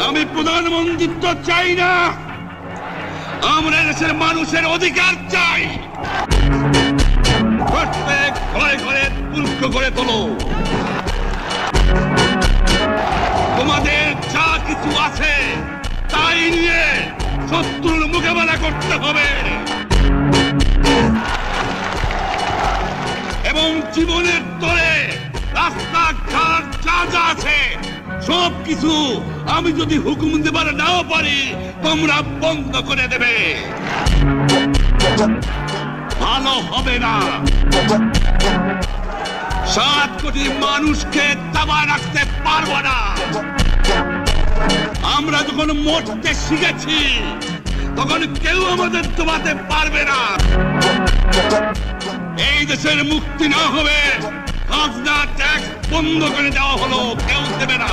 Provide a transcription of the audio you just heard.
আমি প্রধানমন্ত্রিত্ব চাই না, আমরা দেশের মানুষের অধিকার চাই। প্রত্যেক ঘরে ঘরে তুর্ক করে তোলো, তোমাদের যা কিছু আছে তাই নিয়ে শত্রুর মোকাবেলা করতে হবে এবং জীবনের তরে রাস্তাঘাট যা যা আছে সবকিছু আমি যদি হুকুম দেবার নাও পারি তোমরা বন্ধ করে দেবে। ভালো হবে না। 7 কোটি মানুষকে দাবায় রাখতে পারবো না। আমরা যখন মরতে শিখেছি তখন কেউ আমাদের দবাতে পারবে না। এই দেশের মুক্তি না হবে খাজনা ট্যাক্স বন্ধ করে দেওয়া হলো, কেউ দেবে না।